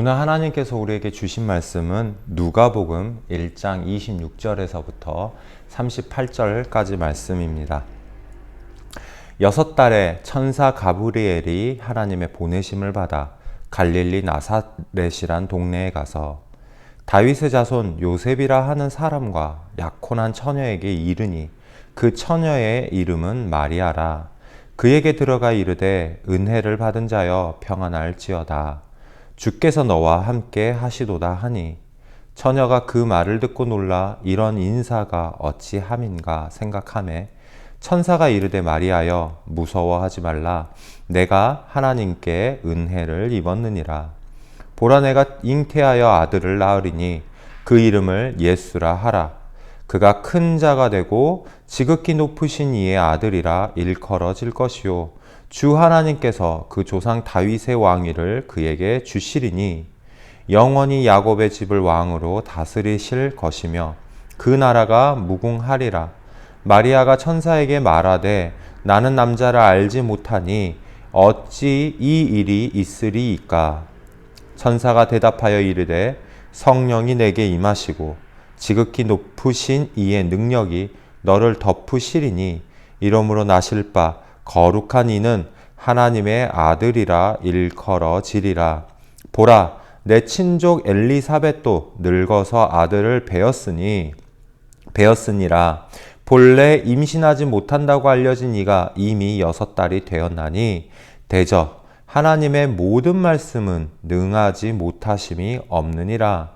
오늘 하나님께서 우리에게 주신 말씀은 누가복음 1장 26절에서부터 38절까지 말씀입니다. 6달에 천사 가브리엘이 하나님의 보내심을 받아 갈릴리 나사렛이란 동네에 가서 다윗의 자손 요셉이라 하는 사람과 약혼한 처녀에게 이르니 그 처녀의 이름은 마리아라. 그에게 들어가 이르되 은혜를 받은 자여 평안할지어다. 주께서 너와 함께 하시도다 하니 처녀가 그 말을 듣고 놀라 이런 인사가 어찌 함인가 생각하매 천사가 이르되 마리아여 무서워하지 말라. 내가 하나님께 은혜를 입었느니라. 보라 내가 잉태하여 아들을 낳으리니 그 이름을 예수라 하라. 그가 큰 자가 되고 지극히 높으신 이의 아들이라 일컬어질 것이요 주 하나님께서 그 조상 다윗의 왕위를 그에게 주시리니 영원히 야곱의 집을 왕으로 다스리실 것이며 그 나라가 무궁하리라. 마리아가 천사에게 말하되 나는 남자를 알지 못하니 어찌 이 일이 있으리이까. 천사가 대답하여 이르되 성령이 내게 임하시고 지극히 높으신 이의 능력이 너를 덮으시리니 이러므로 나실 바 거룩한 이는 하나님의 아들이라 일컬어지리라. 보라 내 친족 엘리사벳도 늙어서 아들을 배었으니라. 본래 임신하지 못한다고 알려진 이가 이미 6달이 되었나니 대저 하나님의 모든 말씀은 능하지 못하심이 없느니라.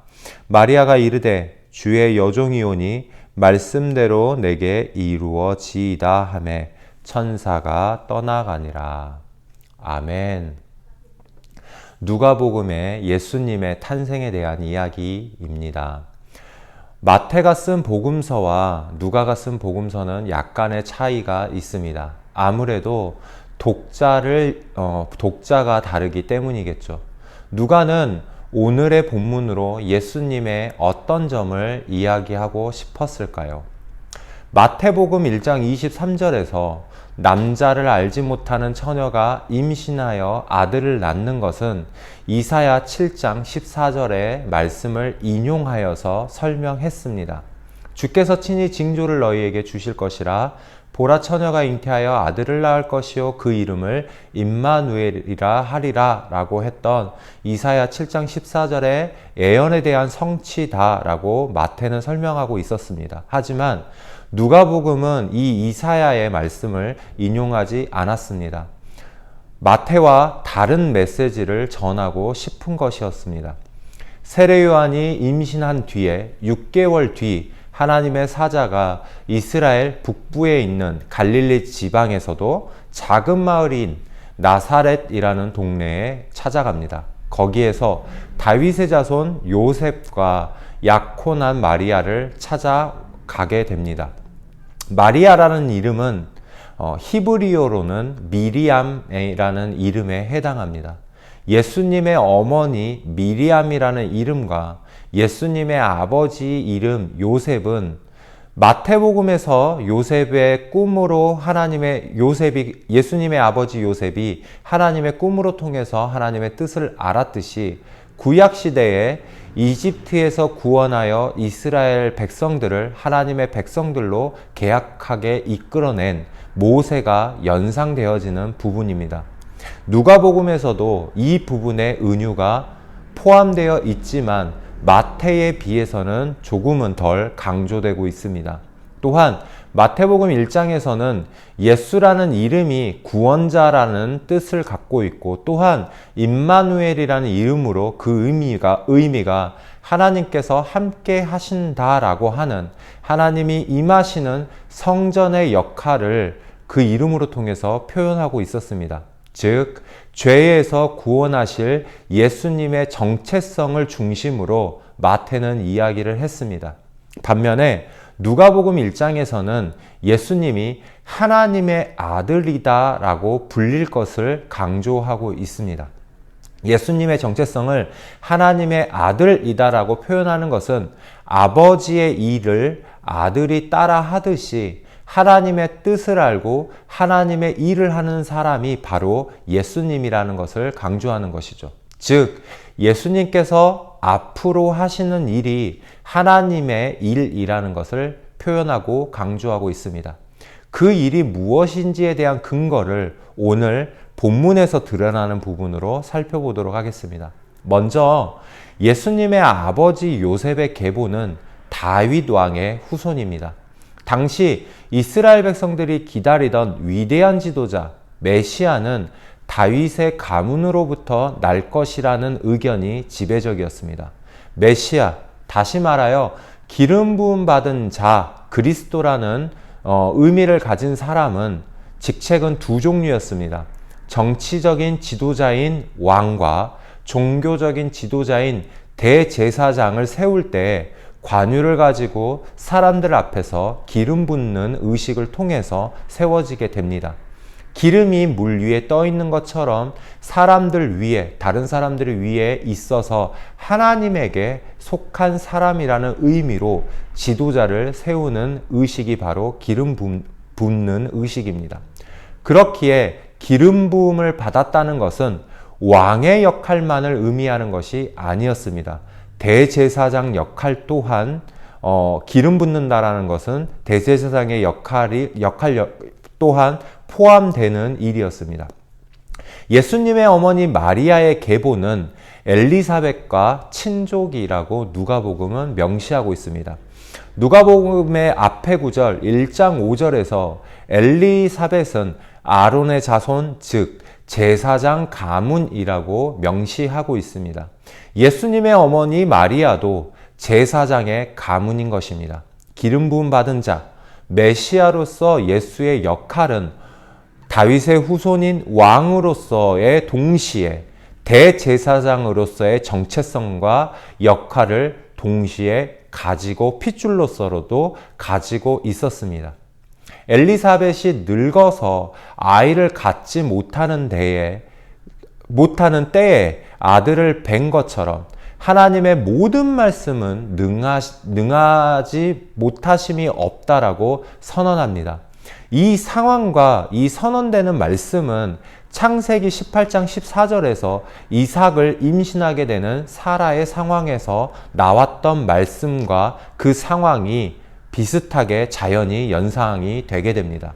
마리아가 이르되 주의 여종이오니 말씀대로 내게 이루어지이다 하매 천사가 떠나가니라. 아멘. 누가복음의 예수님의 탄생에 대한 이야기입니다. 마태가 쓴 복음서와 누가가 쓴 복음서는 약간의 차이가 있습니다. 아무래도 독자가 다르기 때문이겠죠. 누가는 오늘의 본문으로 예수님의 어떤 점을 이야기하고 싶었을까요? 마태복음 1장 23절에서 남자를 알지 못하는 처녀가 임신하여 아들을 낳는 것은 이사야 7장 14절의 말씀을 인용하여서 설명했습니다. 주께서 친히 징조를 너희에게 주실 것이라. 보라 처녀가 잉태하여 아들을 낳을 것이요 그 이름을 임마누엘이라 하리라 라고 했던 이사야 7장 14절의 예언에 대한 성취다 라고 마태는 설명하고 있었습니다. 하지만 누가복음은 이 이사야의 말씀을 인용하지 않았습니다. 마태와 다른 메시지를 전하고 싶은 것이었습니다. 세례 요한이 임신한 뒤에 6개월 뒤 하나님의 사자가 이스라엘 북부에 있는 갈릴리 지방에서도 작은 마을인 나사렛이라는 동네에 찾아갑니다. 거기에서 다윗의 자손 요셉과 약혼한 마리아를 찾아가게 됩니다. 마리아라는 이름은 히브리어로는 미리암이라는 이름에 해당합니다. 예수님의 어머니 미리암이라는 이름과 예수님의 아버지 이름 요셉은 마태복음에서 요셉의 꿈으로 예수님의 아버지 요셉이 하나님의 꿈으로 통해서 하나님의 뜻을 알았듯이 구약시대에 이집트에서 구원하여 이스라엘 백성들을 하나님의 백성들로 계약하게 이끌어낸 모세가 연상되어지는 부분입니다. 누가복음에서도 이 부분의 은유가 포함되어 있지만 마태에 비해서는 조금은 덜 강조되고 있습니다. 또한 마태복음 1장에서는 예수라는 이름이 구원자라는 뜻을 갖고 있고 또한 임마누엘이라는 이름으로 그 의미가 하나님께서 함께 하신다라고 하는 하나님이 임하시는 성전의 역할을 그 이름으로 통해서 표현하고 있었습니다. 즉 죄에서 구원하실 예수님의 정체성을 중심으로 마태는 이야기를 했습니다. 반면에 누가복음 1장에서는 예수님이 하나님의 아들이다 라고 불릴 것을 강조하고 있습니다. 예수님의 정체성을 하나님의 아들이다 라고 표현하는 것은 아버지의 일을 아들이 따라 하듯이 하나님의 뜻을 알고 하나님의 일을 하는 사람이 바로 예수님이라는 것을 강조하는 것이죠. 즉 예수님께서 앞으로 하시는 일이 하나님의 일이라는 것을 표현하고 강조하고 있습니다. 그 일이 무엇인지에 대한 근거를 오늘 본문에서 드러나는 부분으로 살펴보도록 하겠습니다. 먼저 예수님의 아버지 요셉의 계보는 다윗 왕의 후손입니다. 당시 이스라엘 백성들이 기다리던 위대한 지도자 메시아는 다윗의 가문으로부터 날 것이라는 의견이 지배적이었습니다. 메시아, 다시 말하여 기름 부음 받은 자, 그리스도라는 의미를 가진 사람은 직책은 두 종류였습니다. 정치적인 지도자인 왕과 종교적인 지도자인 대제사장을 세울 때 관유를 가지고 사람들 앞에서 기름 붓는 의식을 통해서 세워지게 됩니다. 기름이 물 위에 떠 있는 것처럼 사람들 위에, 다른 사람들 위에 있어서 하나님에게 속한 사람이라는 의미로 지도자를 세우는 의식이 바로 기름 붓는 의식입니다. 그렇기에 기름 부음을 받았다는 것은 왕의 역할만을 의미하는 것이 아니었습니다. 대제사장 역할 또한 기름 붓는다라는 것은 대제사장의 역할 또한 포함되는 일이었습니다. 예수님의 어머니 마리아의 계보는 엘리사벳과 친족이라고 누가복음은 명시하고 있습니다. 누가복음의 앞에 구절 1장 5절에서 엘리사벳은 아론의 자손 즉 제사장 가문이라고 명시하고 있습니다. 예수님의 어머니 마리아도 제사장의 가문인 것입니다. 기름 부음 받은 자, 메시아로서 예수의 역할은 다윗의 후손인 왕으로서의 동시에 대제사장으로서의 정체성과 역할을 동시에 가지고 핏줄로서로도 가지고 있었습니다. 엘리사벳이 늙어서 아이를 갖지 못하는 때에 아들을 뵌 것처럼 하나님의 모든 말씀은 능하지 못하심이 없다라고 선언합니다. 이 상황과 이 선언되는 말씀은 창세기 18장 14절에서 이삭을 임신하게 되는 사라의 상황에서 나왔던 말씀과 그 상황이 비슷하게 자연히 연상이 되게 됩니다.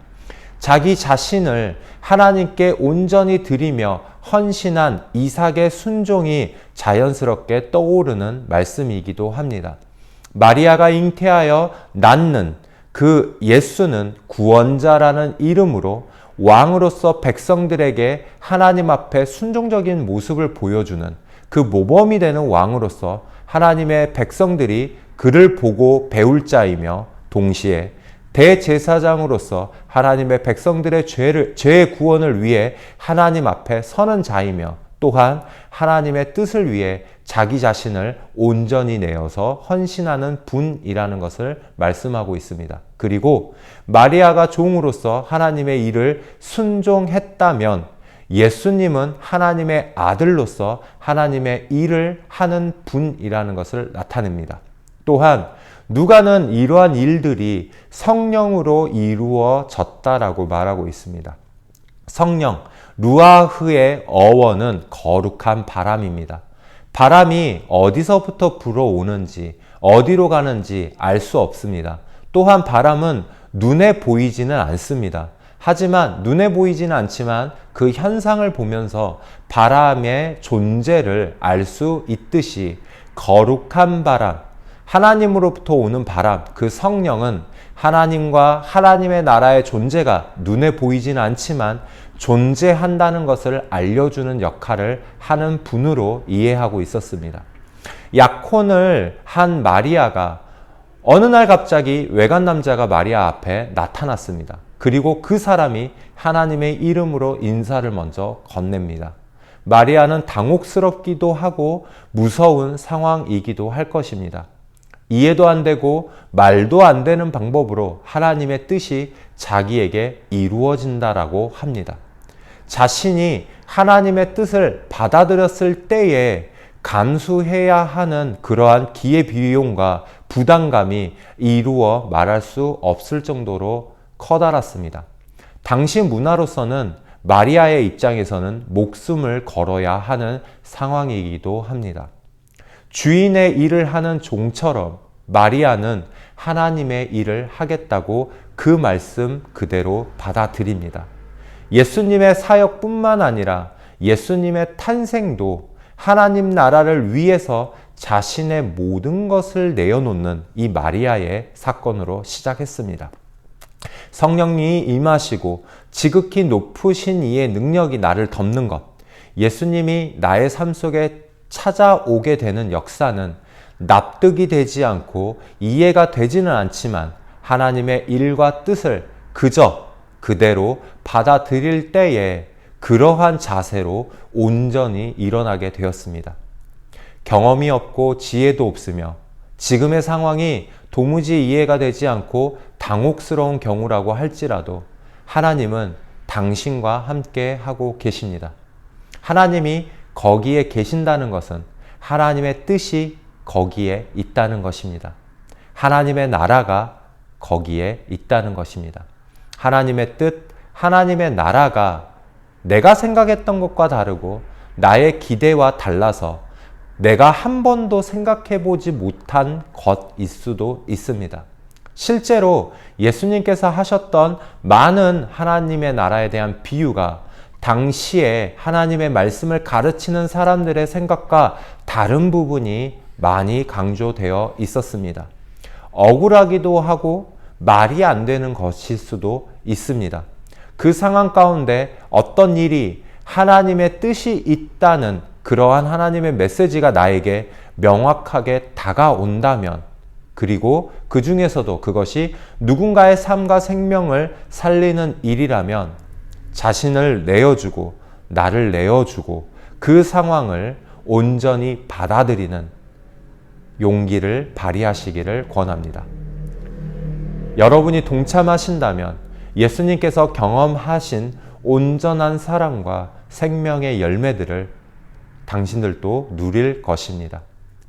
자기 자신을 하나님께 온전히 드리며 헌신한 이삭의 순종이 자연스럽게 떠오르는 말씀이기도 합니다. 마리아가 잉태하여 낳는 그 예수는 구원자라는 이름으로 왕으로서 백성들에게 하나님 앞에 순종적인 모습을 보여주는 그 모범이 되는 왕으로서 하나님의 백성들이 그를 보고 배울 자이며 동시에 대제사장으로서 하나님의 백성들의 죄의 구원을 위해 하나님 앞에 서는 자이며 또한 하나님의 뜻을 위해 자기 자신을 온전히 내어서 헌신하는 분이라는 것을 말씀하고 있습니다. 그리고 마리아가 종으로서 하나님의 일을 순종했다면 예수님은 하나님의 아들로서 하나님의 일을 하는 분이라는 것을 나타냅니다. 또한 누가는 이러한 일들이 성령으로 이루어졌다라고 말하고 있습니다. 성령, 루아흐의 어원은 거룩한 바람입니다. 바람이 어디서부터 불어오는지, 어디로 가는지 알 수 없습니다. 또한 바람은 눈에 보이지는 않습니다. 하지만 눈에 보이지는 않지만 그 현상을 보면서 바람의 존재를 알 수 있듯이 거룩한 바람, 하나님으로부터 오는 바람, 그 성령은 하나님과 하나님의 나라의 존재가 눈에 보이지는 않지만 존재한다는 것을 알려주는 역할을 하는 분으로 이해하고 있었습니다. 약혼을 한 마리아가 어느 날 갑자기 외간 남자가 마리아 앞에 나타났습니다. 그리고 그 사람이 하나님의 이름으로 인사를 먼저 건넵니다. 마리아는 당혹스럽기도 하고 무서운 상황이기도 할 것입니다. 이해도 안 되고 말도 안 되는 방법으로 하나님의 뜻이 자기에게 이루어진다라고 합니다. 자신이 하나님의 뜻을 받아들였을 때에 감수해야 하는 그러한 기회비용과 부담감이 이루어 말할 수 없을 정도로 커다랗습니다. 당시 문화로서는 마리아의 입장에서는 목숨을 걸어야 하는 상황이기도 합니다. 주인의 일을 하는 종처럼 마리아는 하나님의 일을 하겠다고 그 말씀 그대로 받아들입니다. 예수님의 사역뿐만 아니라 예수님의 탄생도 하나님 나라를 위해서 자신의 모든 것을 내어놓는 이 마리아의 사건으로 시작했습니다. 성령님이 임하시고 지극히 높으신 이의 능력이 나를 덮는 것, 예수님이 나의 삶 속에 찾아오게 되는 역사는 납득이 되지 않고 이해가 되지는 않지만 하나님의 일과 뜻을 그저 그대로 받아들일 때에 그러한 자세로 온전히 일어나게 되었습니다. 경험이 없고 지혜도 없으며 지금의 상황이 도무지 이해가 되지 않고 당혹스러운 경우라고 할지라도 하나님은 당신과 함께 하고 계십니다. 하나님이 거기에 계신다는 것은 하나님의 뜻이 거기에 있다는 것입니다. 하나님의 나라가 거기에 있다는 것입니다. 하나님의 뜻, 하나님의 나라가 내가 생각했던 것과 다르고 나의 기대와 달라서 내가 한 번도 생각해 보지 못한 것일 수도 있습니다. 실제로 예수님께서 하셨던 많은 하나님의 나라에 대한 비유가 당시에 하나님의 말씀을 가르치는 사람들의 생각과 다른 부분이 많이 강조되어 있었습니다. 억울하기도 하고 말이 안 되는 것일 수도 있습니다. 그 상황 가운데 어떤 일이 하나님의 뜻이 있다는 그러한 하나님의 메시지가 나에게 명확하게 다가온다면, 그리고 그 중에서도 그것이 누군가의 삶과 생명을 살리는 일이라면 자신을 내어주고 나를 내어주고 그 상황을 온전히 받아들이는 용기를 발휘하시기를 권합니다. 여러분이 동참하신다면 예수님께서 경험하신 온전한 사랑과 생명의 열매들을 당신들도 누릴 것입니다.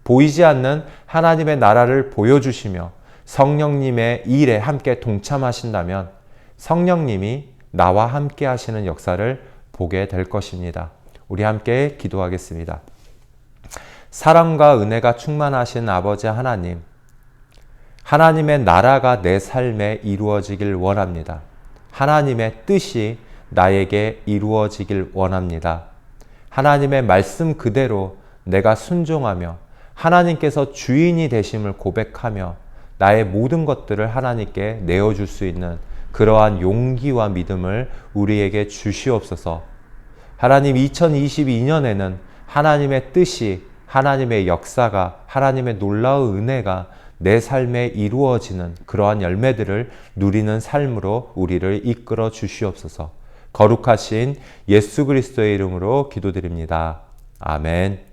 보이지 않는 하나님의 나라를 보여주시며 성령님의 일에 함께 동참하신다면 성령님이 나와 함께 하시는 역사를 보게 될 것입니다. 우리 함께 기도하겠습니다. 사랑과 은혜가 충만하신 아버지 하나님, 하나님의 나라가 내 삶에 이루어지길 원합니다. 하나님의 뜻이 나에게 이루어지길 원합니다. 하나님의 말씀 그대로 내가 순종하며 하나님께서 주인이 되심을 고백하며 나의 모든 것들을 하나님께 내어줄 수 있는 그러한 용기와 믿음을 우리에게 주시옵소서. 하나님, 2022년에는 하나님의 뜻이, 하나님의 역사가, 하나님의 놀라운 은혜가 내 삶에 이루어지는 그러한 열매들을 누리는 삶으로 우리를 이끌어 주시옵소서. 거룩하신 예수 그리스도의 이름으로 기도드립니다. 아멘.